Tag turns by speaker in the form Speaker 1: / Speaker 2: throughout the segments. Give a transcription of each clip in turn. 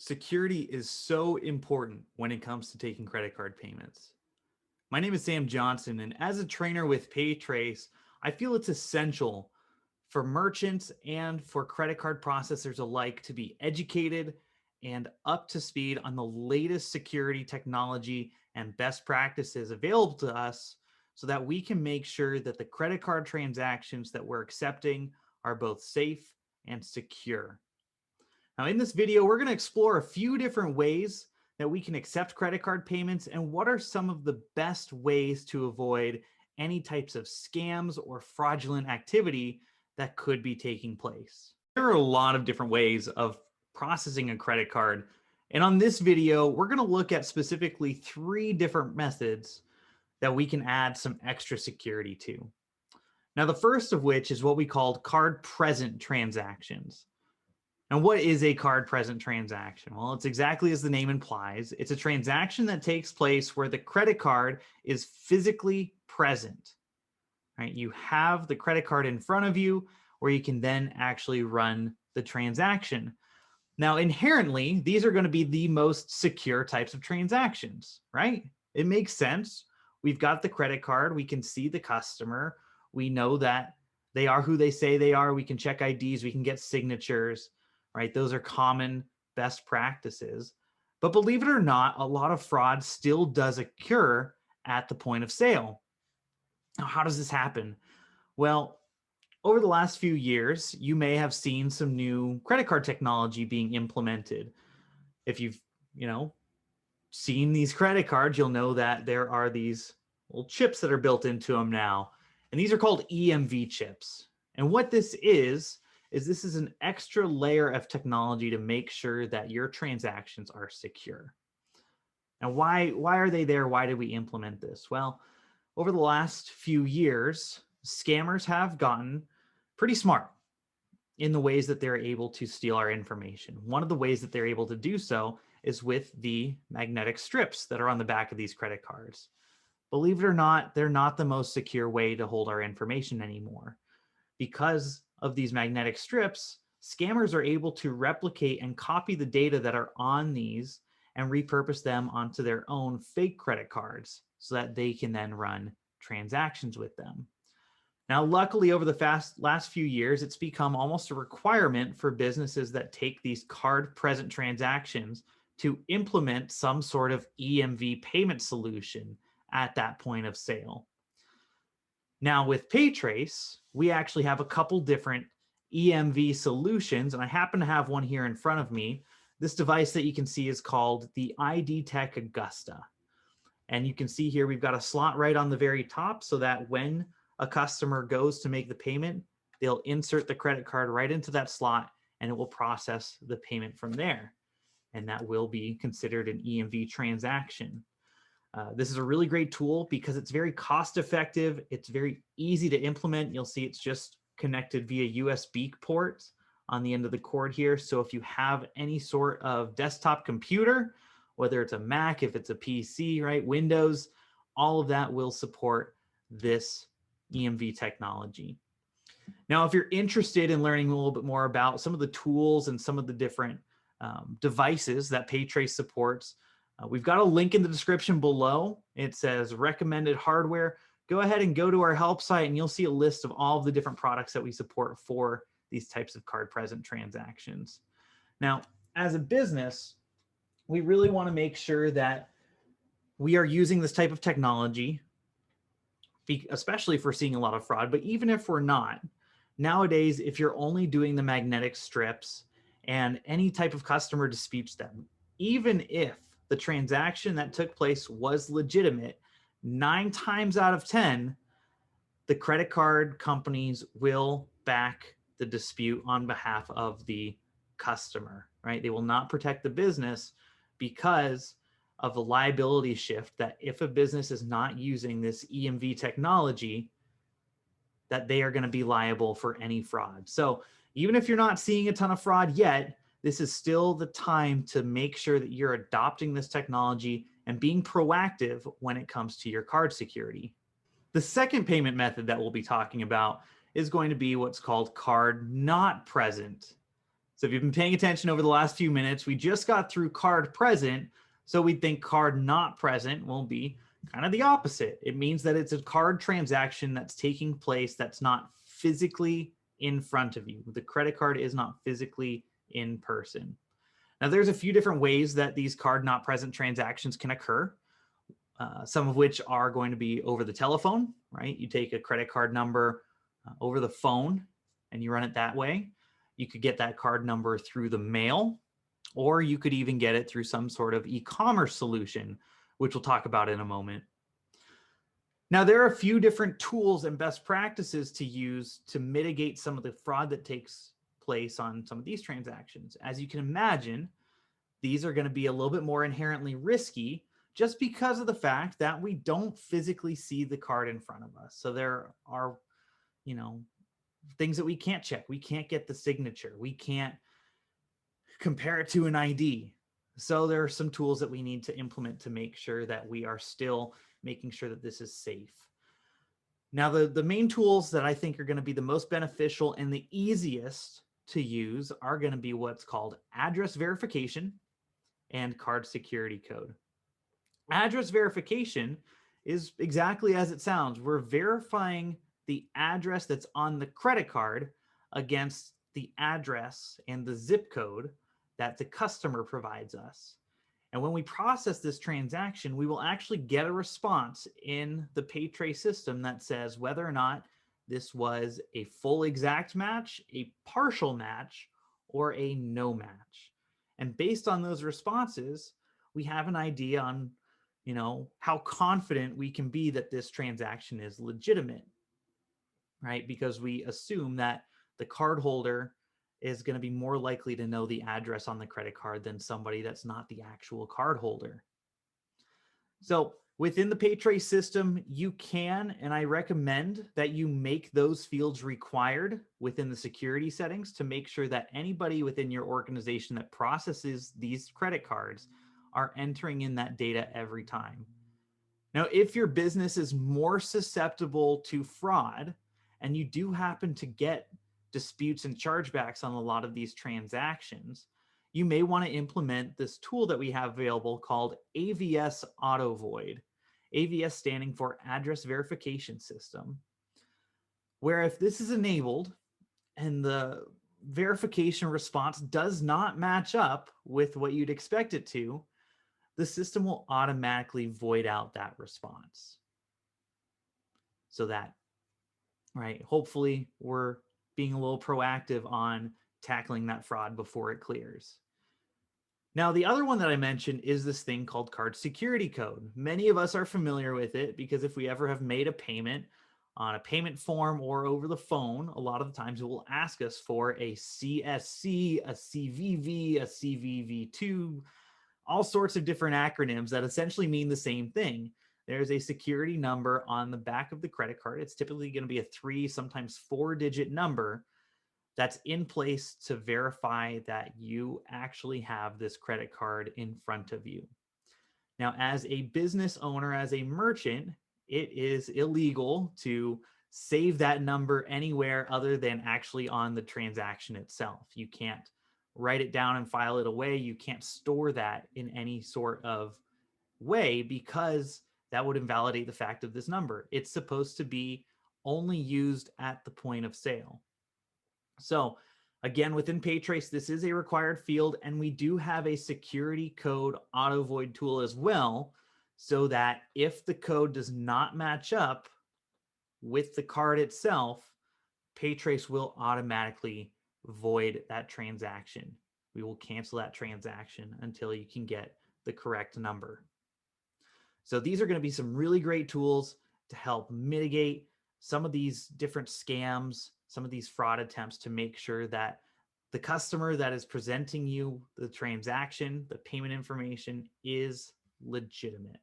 Speaker 1: Security is so important when it comes to taking credit card payments. My name is Sam Johnson, and as a trainer with PayTrace, I feel it's essential for merchants and for credit card processors alike to be educated and up to speed on the latest security technology and best practices available to us so that we can make sure that the credit card transactions that we're accepting are both safe and secure. Now, in this video, we're going to explore a few different ways that we can accept credit card payments and what are some of the best ways to avoid any types of scams or fraudulent activity that could be taking place. There are a lot of different ways of processing a credit card. And on this video, we're going to look at specifically 3 different methods that we can add some extra security to. Now, the first of which is what we call card present transactions. And what is a card present transaction? Well, it's exactly as the name implies. It's a transaction that takes place where the credit card is physically present. Right? You have the credit card in front of you where you can then actually run the transaction. Now, inherently, these are going to be the most secure types of transactions, right? It makes sense. We've got the credit card. We can see the customer. We know that they are who they say they are. We can check IDs. We can get signatures. Right? Those are common best practices. But believe it or not, a lot of fraud still does occur at the point of sale. Now, how does this happen? Well, over the last few years, you may have seen some new credit card technology being implemented. If you've, seen these credit cards, you'll know that there are these little chips that are built into them now. And these are called EMV chips. And what this is this is an extra layer of technology to make sure that your transactions are secure. And why are they there? Why did we implement this? Well, over the last few years, scammers have gotten pretty smart in the ways that they're able to steal our information. One of the ways that they're able to do so is with the magnetic strips that are on the back of these credit cards. Believe it or not, they're not the most secure way to hold our information anymore. Because of these magnetic strips, scammers are able to replicate and copy the data that are on these and repurpose them onto their own fake credit cards so that they can then run transactions with them. Now, luckily, over the last few years, it's become almost a requirement for businesses that take these card-present transactions to implement some sort of EMV payment solution at that point of sale. Now, with PayTrace, we actually have a couple different EMV solutions, and I happen to have one here in front of me. This device that you can see is called the ID Tech Augusta. And you can see here we've got a slot right on the very top so that when a customer goes to make the payment, they'll insert the credit card right into that slot and it will process the payment from there. And that will be considered an EMV transaction. This is a really great tool because it's very cost effective. It's very easy to implement. You'll see it's just connected via USB port on the end of the cord here. So if you have any sort of desktop computer, whether it's a Mac, if it's a PC, right, Windows, all of that will support this EMV technology. Now, if you're interested in learning a little bit more about some of the tools and some of the different devices that PayTrace supports, we've got a link in the description below. It says recommended hardware. Go ahead and go to our help site and you'll see a list of all of the different products that we support for these types of card present transactions. Now, as a business, we really want to make sure that we are using this type of technology, especially if we're seeing a lot of fraud. But even if we're not, nowadays, if you're only doing the magnetic strips and any type of customer disputes them, even if the transaction that took place was legitimate, 9 times out of 10, the credit card companies will back the dispute on behalf of the customer, right? They will not protect the business because of the liability shift that if a business is not using this EMV technology, that they are going to be liable for any fraud. So even if you're not seeing a ton of fraud yet, this is still the time to make sure that you're adopting this technology and being proactive when it comes to your card security. The second payment method that we'll be talking about is going to be what's called card not present So if you've been paying attention over the last few minutes, we just got through card present. So we'd think card not present will be kind of the opposite. It means that it's a card transaction that's taking place that's not physically in front of you. The credit card is not physically in person. Now, there's a few different ways that these card not present transactions can occur, some of which are going to be over the telephone, right? You take a credit card number over the phone and you run it that way. You could get that card number through the mail, or you could even get it through some sort of e-commerce solution, which we'll talk about in a moment. Now, there are a few different tools and best practices to use to mitigate some of the fraud that takes place on some of these transactions. As you can imagine, these are going to be a little bit more inherently risky just because of the fact that we don't physically see the card in front of us. So there are, things that we can't check. We can't get the signature. We can't compare it to an ID. So there are some tools that we need to implement to make sure that we are still making sure that this is safe. Now, the main tools that I think are going to be the most beneficial and the easiest to use are going to be what's called address verification and card security code. Address verification is exactly as it sounds. We're verifying the address that's on the credit card against the address and the zip code that the customer provides us. And when we process this transaction, we will actually get a response in the PayTrace system that says whether or not this was a full exact match, a partial match, or a no match. And based on those responses, we have an idea on, how confident we can be that this transaction is legitimate, right? Because we assume that the cardholder is going to be more likely to know the address on the credit card than somebody that's not the actual cardholder. So within the PayTrace system, you can, and I recommend that you make those fields required within the security settings to make sure that anybody within your organization that processes these credit cards are entering in that data every time. Now, if your business is more susceptible to fraud and you do happen to get disputes and chargebacks on a lot of these transactions, you may want to implement this tool that we have available called AVS Auto Void. AVS standing for Address Verification System, where if this is enabled and the verification response does not match up with what you'd expect it to, the system will automatically void out that response. So that, right, hopefully we're being a little proactive on tackling that fraud before it clears. Now, the other one that I mentioned is this thing called card security code. Many of us are familiar with it because if we ever have made a payment on a payment form or over the phone, a lot of the times it will ask us for a CSC, a CVV, a CVV2, all sorts of different acronyms that essentially mean the same thing. There's a security number on the back of the credit card. It's typically going to be a 3, sometimes 4-digit number that's in place to verify that you actually have this credit card in front of you. Now, as a business owner, as a merchant, it is illegal to save that number anywhere other than actually on the transaction itself. You can't write it down and file it away. You can't store that in any sort of way because that would invalidate the fact of this number. It's supposed to be only used at the point of sale. So again, within PayTrace, this is a required field, and we do have a security code auto void tool as well, so that if the code does not match up with the card itself, PayTrace will automatically void that transaction. We will cancel that transaction until you can get the correct number. So these are going to be some really great tools to help mitigate some of these different scams, some of these fraud attempts, to make sure that the customer that is presenting you the transaction, the payment information, is legitimate.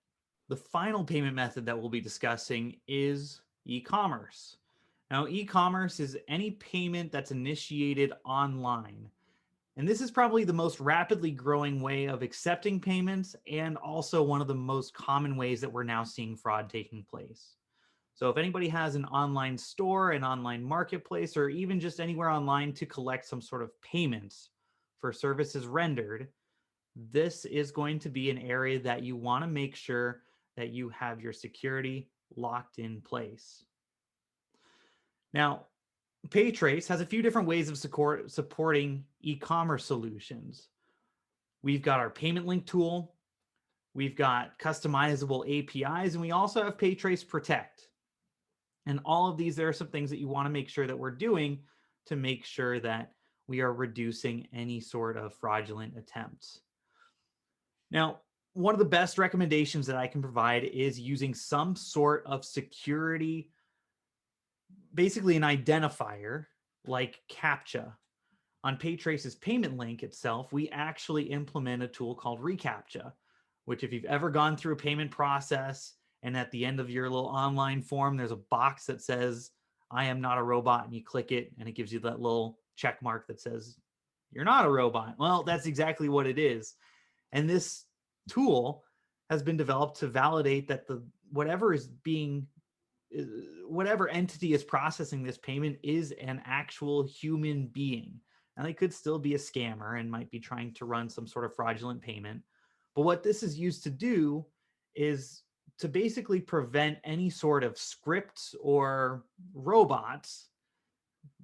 Speaker 1: The final payment method that we'll be discussing is e-commerce. Now, e-commerce is any payment that's initiated online. And this is probably the most rapidly growing way of accepting payments, and also one of the most common ways that we're now seeing fraud taking place. So if anybody has an online store, an online marketplace, or even just anywhere online to collect some sort of payments, for services rendered, this is going to be an area that you want to make sure that you have your security locked in place. Now, PayTrace has a few different ways of supporting e-commerce solutions. We've got our payment link tool, we've got customizable APIs, and we also have PayTrace Protect. And all of these, there are some things that you want to make sure that we're doing to make sure that we are reducing any sort of fraudulent attempts. Now, one of the best recommendations that I can provide is using some sort of security, basically an identifier like CAPTCHA. On PayTrace's payment link itself, we actually implement a tool called reCAPTCHA, which if you've ever gone through a payment process and at the end of your little online form, there's a box that says, I am not a robot, and you click it and it gives you that little check mark that says, you're not a robot. Well, that's exactly what it is. And this tool has been developed to validate that whatever entity is processing this payment is an actual human being. Now, they could still be a scammer and might be trying to run some sort of fraudulent payment. But what this is used to do is to basically prevent any sort of scripts or robots,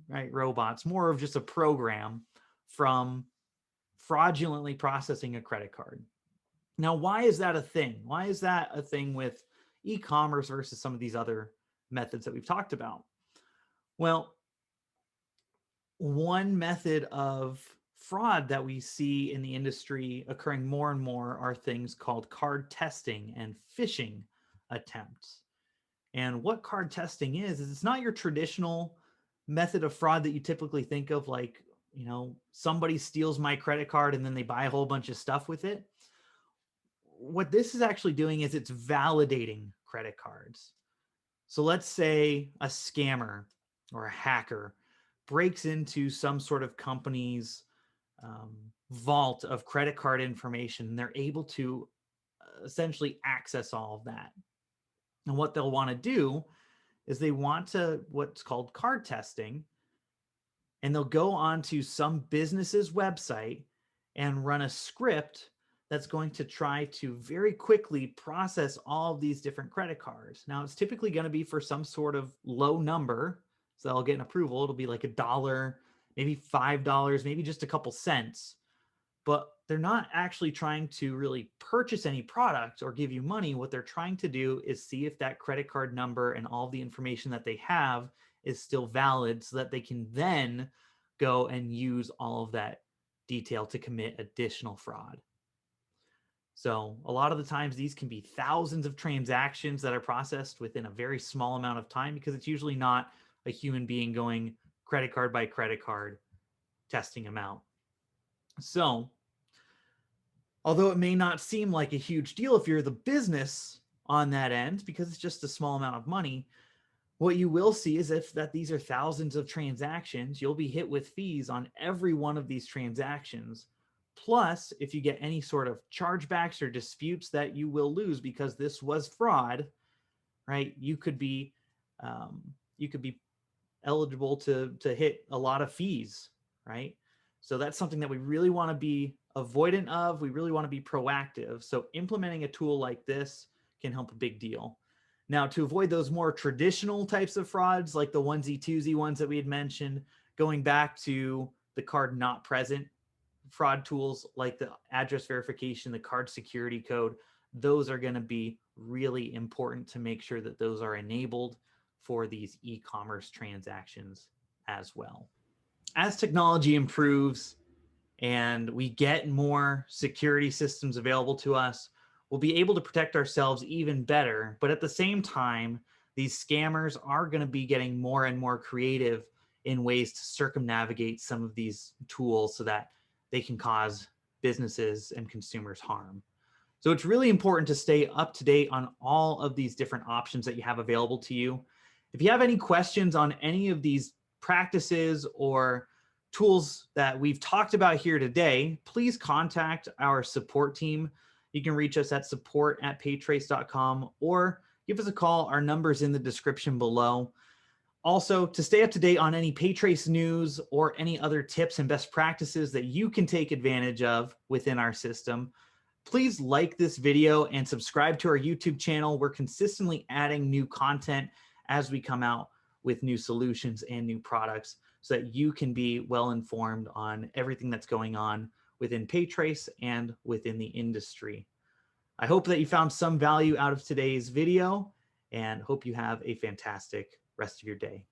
Speaker 1: right? Robots, more of just a program, from fraudulently processing a credit card. Now, why is that a thing? Why is that a thing with e-commerce versus some of these other methods that we've talked about? Well, one method of fraud that we see in the industry occurring more and more are things called card testing and phishing attempts. And what card testing is it's not your traditional method of fraud that you typically think of, like, somebody steals my credit card and then they buy a whole bunch of stuff with it. What this is actually doing is it's validating credit cards. So let's say a scammer or a hacker breaks into some sort of company's vault of credit card information, and they're able to essentially access all of that. And what they'll want to do is they want to what's called card testing, and they'll go onto some business's website and run a script that's going to try to very quickly process all of these different credit cards. Now, it's typically going to be for some sort of low number. So they'll get an approval. It'll be like $1, maybe $5, maybe just a couple cents. But they're not actually trying to really purchase any product or give you money. What they're trying to do is see if that credit card number and all the information that they have is still valid, so that they can then go and use all of that detail to commit additional fraud. So a lot of the times these can be thousands of transactions that are processed within a very small amount of time, because it's usually not a human being going credit card by credit card testing them out. So although it may not seem like a huge deal if you're the business on that end, because it's just a small amount of money, what you will see is that these are thousands of transactions, you'll be hit with fees on every one of these transactions. Plus, if you get any sort of chargebacks or disputes that you will lose because this was fraud, right? You could be eligible to hit a lot of fees, right? So that's something that we really want to be avoidant of. We really want to be proactive. So implementing a tool like this can help a big deal. Now, to avoid those more traditional types of frauds, like the onesie twosie ones that we had mentioned, going back to the card not present fraud tools like the address verification, the card security code, those are going to be really important to make sure that those are enabled for these e-commerce transactions as well. As technology improves and we get more security systems available to us, we'll be able to protect ourselves even better. But at the same time, these scammers are going to be getting more and more creative in ways to circumnavigate some of these tools so that they can cause businesses and consumers harm. So it's really important to stay up to date on all of these different options that you have available to you. If you have any questions on any of these practices or tools that we've talked about here today, please contact our support team. You can reach us at support@paytrace.com or give us a call. Our number's in the description below. Also, to stay up to date on any PayTrace news or any other tips and best practices that you can take advantage of within our system, please like this video and subscribe to our YouTube channel. We're consistently adding new content as we come out with new solutions and new products so that you can be well informed on everything that's going on within PayTrace and within the industry. I hope that you found some value out of today's video and hope you have a fantastic rest of your day.